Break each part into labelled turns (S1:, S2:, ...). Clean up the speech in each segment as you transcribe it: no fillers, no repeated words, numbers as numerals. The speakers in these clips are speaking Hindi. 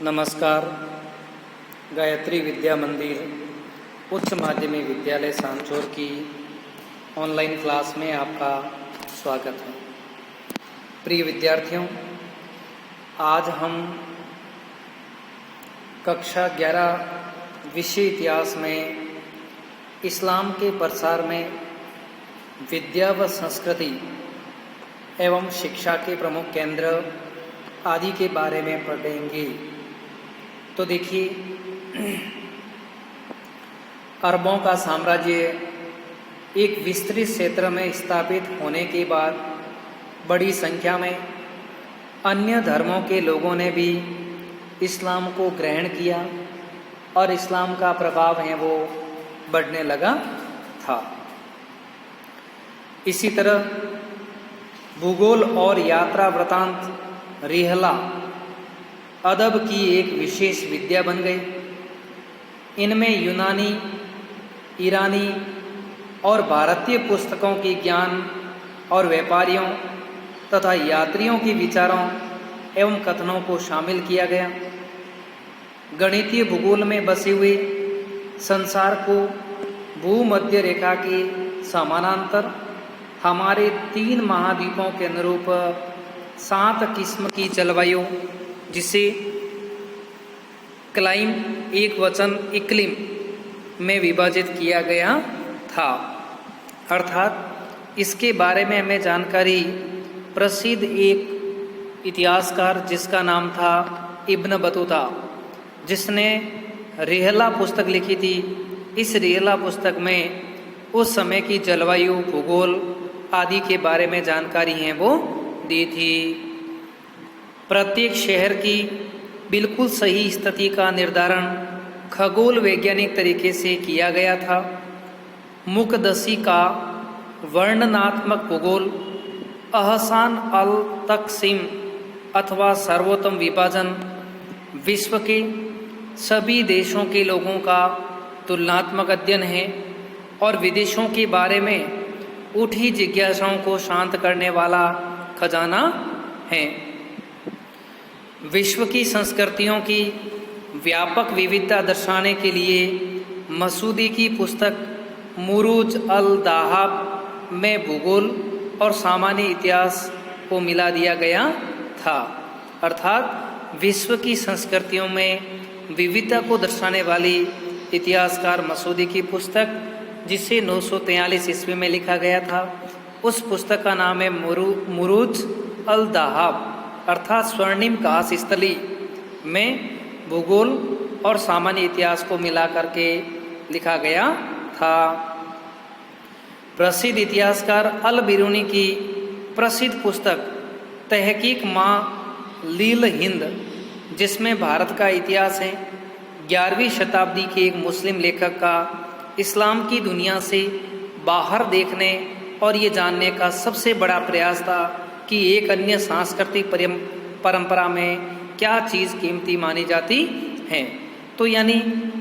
S1: नमस्कार। गायत्री विद्या मंदिर उच्च माध्यमिक विद्यालय सांचौर की ऑनलाइन क्लास में आपका स्वागत है। प्रिय विद्यार्थियों, आज हम कक्षा 11 विषय इतिहास में इस्लाम के प्रसार में विद्या व संस्कृति एवं शिक्षा के प्रमुख केंद्र आदि के बारे में पढ़ेंगे। तो देखिए, अरबों का साम्राज्य एक विस्तृत क्षेत्र में स्थापित होने के बाद बड़ी संख्या में अन्य धर्मों के लोगों ने भी इस्लाम को ग्रहण किया और इस्लाम का प्रभाव है वो बढ़ने लगा था। इसी तरह भूगोल और यात्रा वृतांत रिहला अदब की एक विशेष विद्या बन गई। इनमें यूनानी, ईरानी और भारतीय पुस्तकों की ज्ञान और व्यापारियों तथा यात्रियों के विचारों एवं कथनों को शामिल किया गया। गणितीय भूगोल में बसे हुए संसार को भूमध्य रेखा के समानांतर हमारे 3 महाद्वीपों के अनुरूप 7 किस्म की जलवायु, जिसे क्लाइम एक वचन इक्लिम में विभाजित किया गया था। अर्थात इसके बारे में हमें जानकारी प्रसिद्ध एक इतिहासकार जिसका नाम था इब्न बतूता, जिसने रिहला पुस्तक लिखी थी। इस रिहला पुस्तक में उस समय की जलवायु, भूगोल आदि के बारे में जानकारी है वो दी थी। प्रत्येक शहर की बिल्कुल सही स्थिति का निर्धारण खगोल वैज्ञानिक तरीके से किया गया था। मुकदसी का वर्णनात्मक भूगोल, अहसान अल तकसीम अथवा सर्वोत्तम विभाजन, विश्व के सभी देशों के लोगों का तुलनात्मक अध्ययन है और विदेशों के बारे में उठी जिज्ञासाओं को शांत करने वाला खजाना है। विश्व की संस्कृतियों की व्यापक विविधता दर्शाने के लिए मसूदी की पुस्तक मुरूज अल दाहाब में भूगोल और सामान्य इतिहास को मिला दिया गया था। अर्थात विश्व की संस्कृतियों में विविधता को दर्शाने वाली इतिहासकार मसूदी की पुस्तक, जिसे 943 ईस्वी में लिखा गया था, उस पुस्तक का नाम है मुरूज अल दाहाब, अर्थात स्वर्णिम घास स्थली में भूगोल और सामान्य इतिहास को मिला करके लिखा गया था। प्रसिद्ध इतिहासकार अल बिरूनी की प्रसिद्ध पुस्तक तहकीक मां लील हिंद, जिसमें भारत का इतिहास है, 11वीं शताब्दी के एक मुस्लिम लेखक का इस्लाम की दुनिया से बाहर देखने और ये जानने का सबसे बड़ा प्रयास था कि एक अन्य सांस्कृतिक परंपरा में क्या चीज़ कीमती मानी जाती है। तो यानी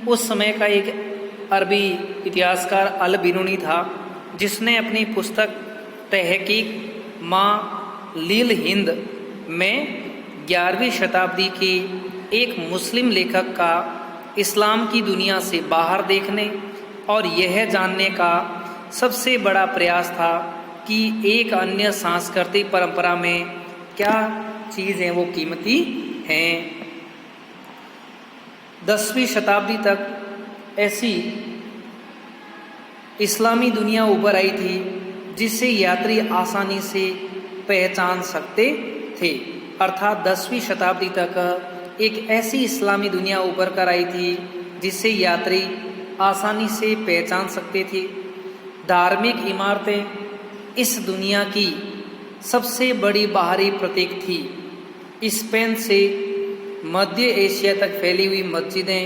S1: उस समय का एक अरबी इतिहासकार अल बिरूनी था, जिसने अपनी पुस्तक तहकीक मां लील हिंद में 11वीं शताब्दी के एक मुस्लिम लेखक का इस्लाम की दुनिया से बाहर देखने और यह जानने का सबसे बड़ा प्रयास था कि एक अन्य सांस्कृतिक परंपरा में क्या चीज़ है वो कीमती हैं। 10वीं शताब्दी तक ऐसी इस्लामी दुनिया उभर आई थी जिसे यात्री आसानी से पहचान सकते थे। अर्थात 10वीं शताब्दी तक एक ऐसी इस्लामी दुनिया उभर कर आई थी जिसे यात्री आसानी से पहचान सकते थे। धार्मिक इमारतें इस दुनिया की सबसे बड़ी बाहरी प्रतीक थी। स्पेन से मध्य एशिया तक फैली हुई मस्जिदें,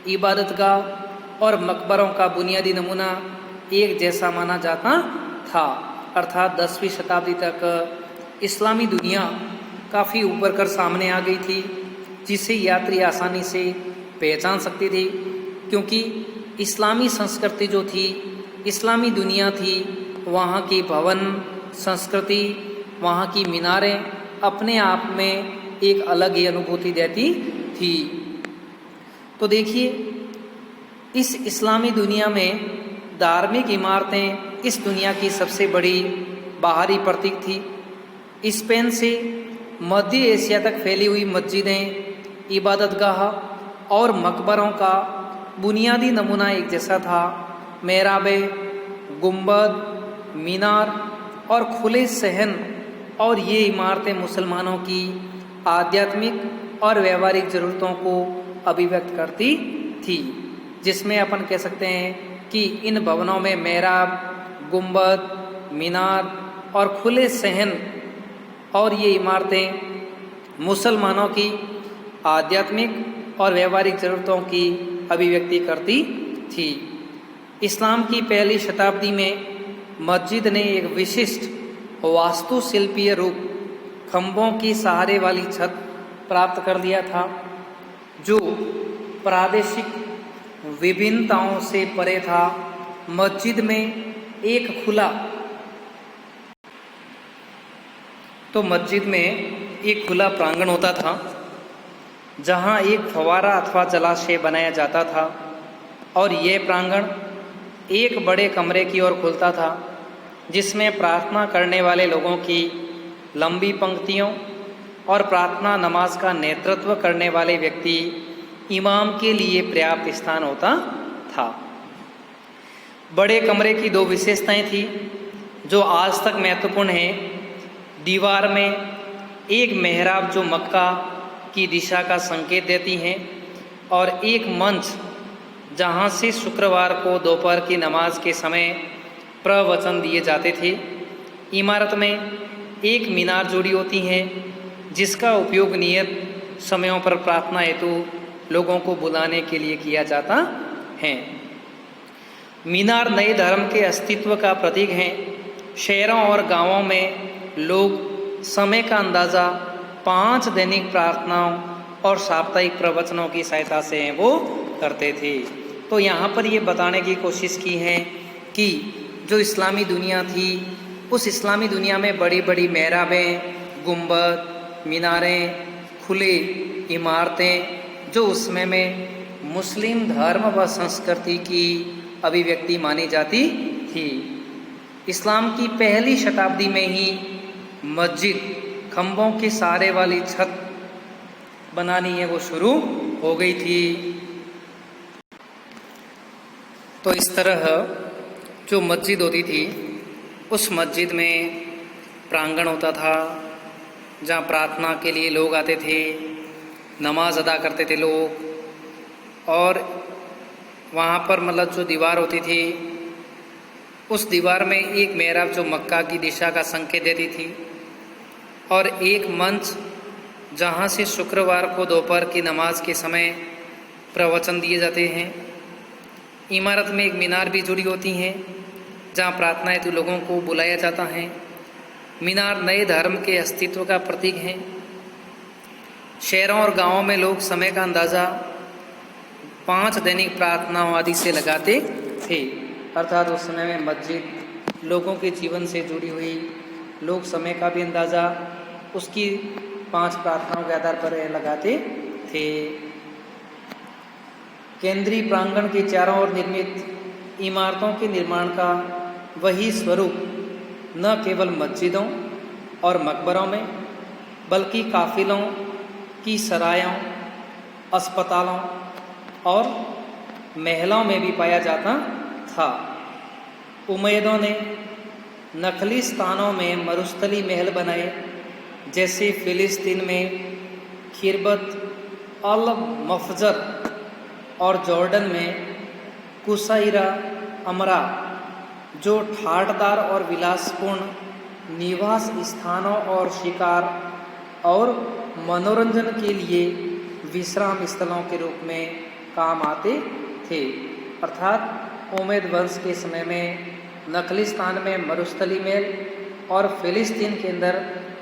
S1: इबादतगाह और मकबरों का बुनियादी नमूना एक जैसा माना जाता था। अर्थात 10वीं शताब्दी तक इस्लामी दुनिया काफ़ी उभर कर सामने आ गई थी, जिसे यात्री आसानी से पहचान सकते थे, क्योंकि इस्लामी संस्कृति जो थी, इस्लामी दुनिया थी, वहाँ की भवन संस्कृति, वहाँ की मीनारें अपने आप में एक अलग ही अनुभूति देती थी। तो देखिए, इस इस्लामी दुनिया में धार्मिक इमारतें इस दुनिया की सबसे बड़ी बाहरी प्रतीक थी। स्पेन से मध्य एशिया तक फैली हुई मस्जिदें, इबादतगाह और मकबरों का बुनियादी नमूना एक जैसा था। मेहराबें, गुंबद, मीनार और खुले सहन और ये इमारतें मुसलमानों की आध्यात्मिक और व्यवहारिक ज़रूरतों को अभिव्यक्त करती थी, जिसमें अपन कह सकते हैं कि इन भवनों में मेहराब, गुंबद, मीनार और खुले सहन और ये इमारतें मुसलमानों की आध्यात्मिक और व्यवहारिक ज़रूरतों की अभिव्यक्ति करती थी। इस्लाम की पहली शताब्दी में मस्जिद ने एक विशिष्ट वास्तुशिल्पीय रूप, खंभों की सहारे वाली छत प्राप्त कर लिया था, जो प्रादेशिक विभिन्नताओं से परे था। मस्जिद में एक खुला प्रांगण होता था, जहां एक फव्वारा अथवा जलाशय बनाया जाता था और यह प्रांगण एक बड़े कमरे की ओर खुलता था, जिसमें प्रार्थना करने वाले लोगों की लंबी पंक्तियों और प्रार्थना नमाज का नेतृत्व करने वाले व्यक्ति इमाम के लिए पर्याप्त स्थान होता था। बड़े कमरे की दो विशेषताएं थी जो आज तक महत्वपूर्ण हैं। दीवार में एक मेहराब जो मक्का की दिशा का संकेत देती हैं और एक मंच जहां से शुक्रवार को दोपहर की नमाज के समय प्रवचन दिए जाते थे। इमारत में एक मीनार जोड़ी होती हैं, जिसका उपयोग नियत समयों पर प्रार्थना हेतु लोगों को बुलाने के लिए किया जाता है। मीनार नए धर्म के अस्तित्व का प्रतीक है। शहरों और गांवों में लोग समय का अंदाज़ा 5 दैनिक प्रार्थनाओं और साप्ताहिक प्रवचनों की सहायता से वो करते थे। तो यहाँ पर ये बताने की कोशिश की है कि जो इस्लामी दुनिया थी, उस इस्लामी दुनिया में बड़ी बड़ी मेहराबें, गुंबद, मीनारें, खुले इमारतें जो उस समय में मुस्लिम धर्म व संस्कृति की अभिव्यक्ति मानी जाती थी। इस्लाम की पहली शताब्दी में ही मस्जिद खंभों के सहारे वाली छत बनानी है वो शुरू हो गई थी। तो इस तरह जो मस्जिद होती थी, उस मस्जिद में प्रांगण होता था जहाँ प्रार्थना के लिए लोग आते थे, नमाज अदा करते थे लोग, और वहाँ पर मतलब जो दीवार होती थी, उस दीवार में एक मेहराब जो मक्का की दिशा का संकेत देती थी और एक मंच जहाँ से शुक्रवार को दोपहर की नमाज के समय प्रवचन दिए जाते हैं। इमारत में एक मीनार भी जुड़ी होती हैं जहाँ प्रार्थना हेतु लोगों को बुलाया जाता है। मीनार नए धर्म के अस्तित्व का प्रतीक है। शहरों और गांवों में लोग समय का अंदाज़ा 5 दैनिक प्रार्थनाओं आदि से लगाते थे, अर्थात उस समय में मस्जिद लोगों के जीवन से जुड़ी हुई, लोग समय का भी अंदाज़ा उसकी 5 प्रार्थनाओं के आधार पर लगाते थे। केंद्रीय प्रांगण के चारों ओर निर्मित इमारतों के निर्माण का वही स्वरूप न केवल मस्जिदों और मकबरों में, बल्कि काफिलों की सरायों, अस्पतालों और महलों में भी पाया जाता था। उमैयदों ने नकली स्थानों में मरुस्थली महल बनाए, जैसे फिलिस्तीन में खिरबत अल मफजर और जॉर्डन में कुसैरा अमरा, जो ठाठदार और विलासपूर्ण निवास स्थानों और शिकार और मनोरंजन के लिए विश्राम स्थलों के रूप में काम आते थे। अर्थात उमैयद वंश के समय में नकलिस्तान में मरुस्थली महल और फिलिस्तीन के अंदर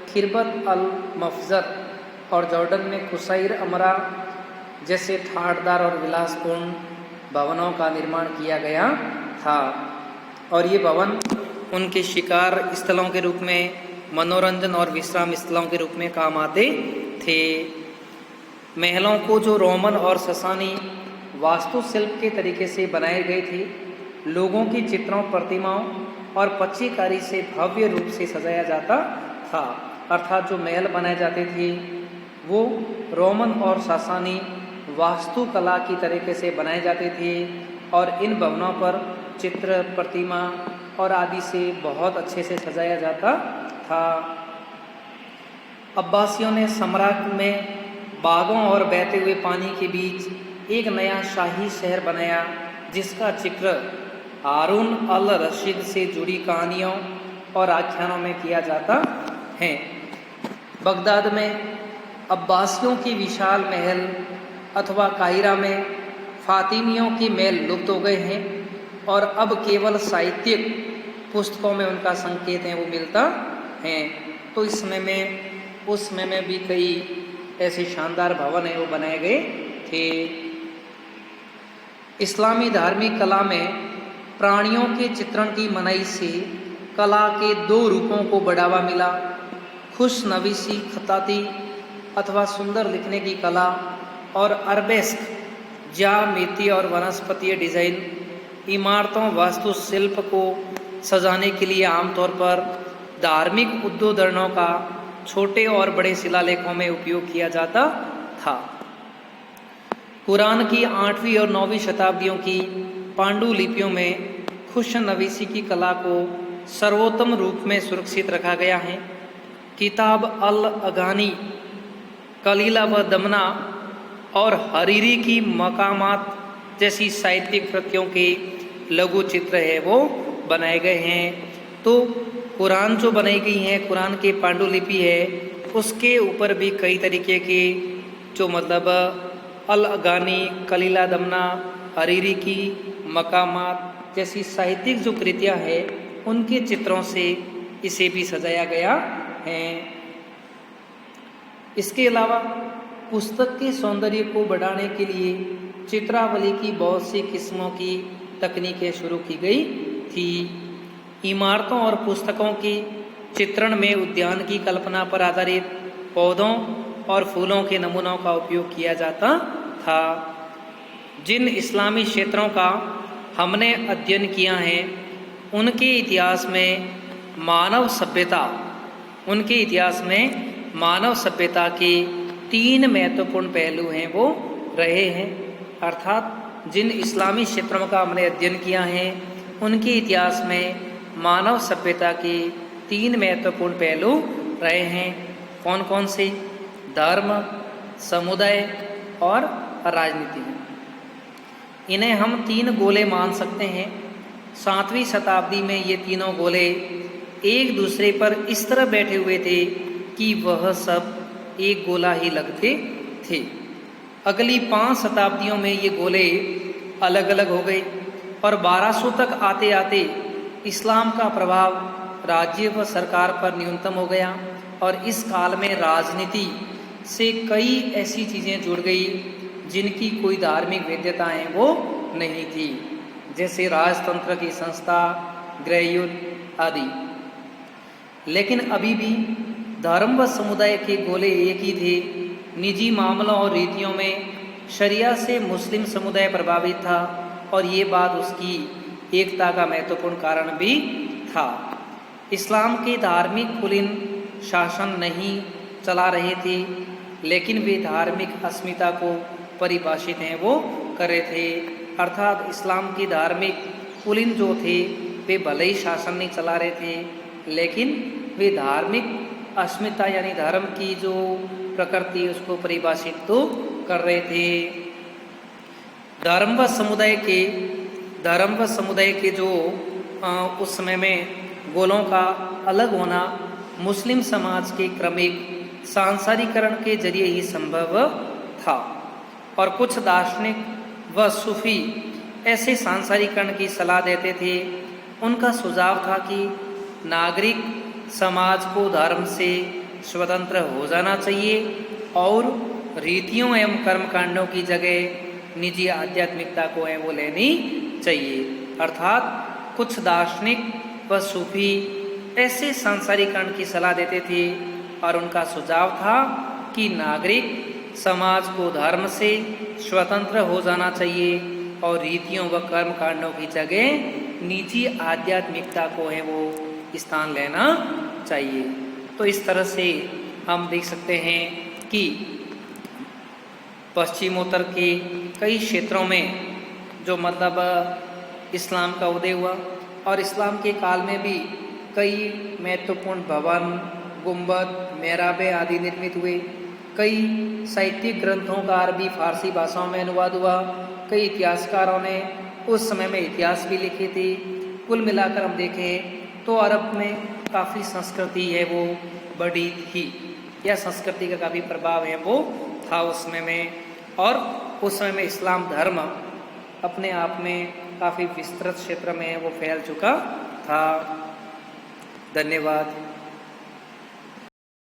S1: खिरबत अल मफजर और जॉर्डन में कुसैर अमरा जैसे ठाठदार और विलासपूर्ण भवनों का निर्माण किया गया था, और ये भवन उनके शिकार स्थलों के रूप में, मनोरंजन और विश्राम स्थलों के रूप में काम आते थे। महलों को जो रोमन और ससानी वास्तुशिल्प के तरीके से बनाए गए थे, लोगों की चित्रों, प्रतिमाओं और पच्चीकारी से भव्य रूप से सजाया जाता था। अर्थात जो महल बनाए जाते थे वो रोमन और सासानी वास्तुकला की तरीके से बनाए जाते थे और इन भवनों पर चित्र, प्रतिमा और आदि से बहुत अच्छे से सजाया जाता था। अब्बासियों ने सम्राट में बागों और बहते हुए पानी के बीच एक नया शाही शहर बनाया, जिसका जिक्र हारून अल रशीद से जुड़ी कहानियों और आख्यानों में किया जाता है। बगदाद में अब्बासियों की विशाल महल अथवा काहिरा में फातिमियों की महल लुप्त हो गए हैं और अब केवल साहित्यिक पुस्तकों में उनका संकेत है वो मिलता है। तो इस समय में उस समय में भी कई ऐसे शानदार भवन हैं वो बनाए गए थे। इस्लामी धार्मिक कला में प्राणियों के चित्रण की मनाही से कला के दो रूपों को बढ़ावा मिला। खुशनवीसी, खताती अथवा सुंदर लिखने की कला और अरबेस्क, ज्यामिति और वनस्पतीय डिजाइन इमारतों, वास्तुशिल्प को सजाने के लिए आमतौर पर धार्मिक उद्बोधनों का छोटे और बड़े शिलालेखों में उपयोग किया जाता था। कुरान की 8वीं और 9वीं शताब्दियों की पांडुलिपियों में खुशनवीसी की कला को सर्वोत्तम रूप में सुरक्षित रखा गया है। किताब अल अगानी, कलीला व दमना और हरीरी की मकामात जैसी साहित्यिक कृतियों के लघु चित्र है वो बनाए गए हैं। तो कुरान जो बनाई गई है, कुरान के पांडुलिपि है, उसके ऊपर भी कई तरीके के जो मतलब अल अगानी, कलीला दमना, हरीरी की मकामात जैसी साहित्यिक जो कृतियाँ हैं उनके चित्रों से इसे भी सजाया गया है। इसके अलावा पुस्तक के सौंदर्य को बढ़ाने के लिए चित्रावली की बहुत सी किस्मों की तकनीकें शुरू की गई थी। इमारतों और पुस्तकों की चित्रण में उद्यान की कल्पना पर आधारित पौधों और फूलों के नमूनों का उपयोग किया जाता था। जिन इस्लामी क्षेत्रों का हमने अध्ययन किया है उनके इतिहास में मानव सभ्यता के 3 महत्वपूर्ण पहलू हैं वो रहे हैं। अर्थात जिन इस्लामी क्षेत्रों का हमने अध्ययन किया है उनके इतिहास में मानव सभ्यता के 3 महत्वपूर्ण पहलू रहे हैं। कौन कौन से? धर्म, समुदाय और राजनीति। इन्हें हम 3 गोले मान सकते हैं। 7वीं शताब्दी में ये तीनों गोले एक दूसरे पर इस तरह बैठे हुए थे कि वह सब एक गोला ही लगते थे। अगली 5 शताब्दियों में ये गोले अलग अलग हो गए और 1200 तक आते आते इस्लाम का प्रभाव राज्य व सरकार पर न्यूनतम हो गया और इस काल में राजनीति से कई ऐसी चीज़ें जुड़ गई जिनकी कोई धार्मिक वैधताएँ वो नहीं थी, जैसे राजतंत्र की संस्था, गृहयुद्ध आदि। लेकिन अभी भी धर्म व समुदाय के गोले एक ही थे। निजी मामलों और रीतियों में शरिया से मुस्लिम समुदाय प्रभावित था और ये बात उसकी एकता का महत्वपूर्ण कारण भी था। इस्लाम के धार्मिक कुलीन शासन नहीं चला रहे थे, लेकिन वे धार्मिक अस्मिता को परिभाषित हैं वो कर रहे थे। अर्थात इस्लाम की धार्मिक कुलीन जो थे वे भले ही शासन नहीं चला रहे थे, लेकिन वे धार्मिक अस्मिता यानी धर्म की जो प्रकृति उसको परिभाषित तो कर रहे थे। धर्म व समुदाय के जो उस समय में गोलों का अलग होना मुस्लिम समाज के क्रमिक सांसारीकरण के जरिए ही संभव था और कुछ दार्शनिक व सूफी ऐसे सांसारीकरण की सलाह देते थे। उनका सुझाव था कि नागरिक समाज को धर्म से स्वतंत्र हो जाना चाहिए और रीतियों एवं कर्मकांडों की जगह निजी आध्यात्मिकता को है वो लेनी चाहिए। अर्थात कुछ दार्शनिक व सूफी ऐसे सांसारीकरण की सलाह देते थे और उनका सुझाव था कि नागरिक समाज को धर्म से स्वतंत्र हो जाना चाहिए और रीतियों व कर्म कांडों की जगह निजी आध्यात्मिकता को है वो स्थान लेना चाहिए। तो इस तरह से हम देख सकते हैं कि पश्चिमोत्तर के कई क्षेत्रों में जो मतलब इस्लाम का उदय हुआ और इस्लाम के काल में भी कई महत्वपूर्ण भवन, गुंबद, मेहराबें आदि निर्मित हुए। कई साहित्यिक ग्रंथों का अरबी फारसी भाषाओं में अनुवाद हुआ। कई इतिहासकारों ने उस समय में इतिहास भी लिखे थे। कुल मिलाकर हम देखें तो अरब में काफ़ी संस्कृति है वो बढ़ी थी, या संस्कृति का काफ़ी प्रभाव है वो था उस समय में। और उस समय में इस्लाम धर्म अपने आप में काफ़ी विस्तृत क्षेत्र में वो फैल चुका था। धन्यवाद।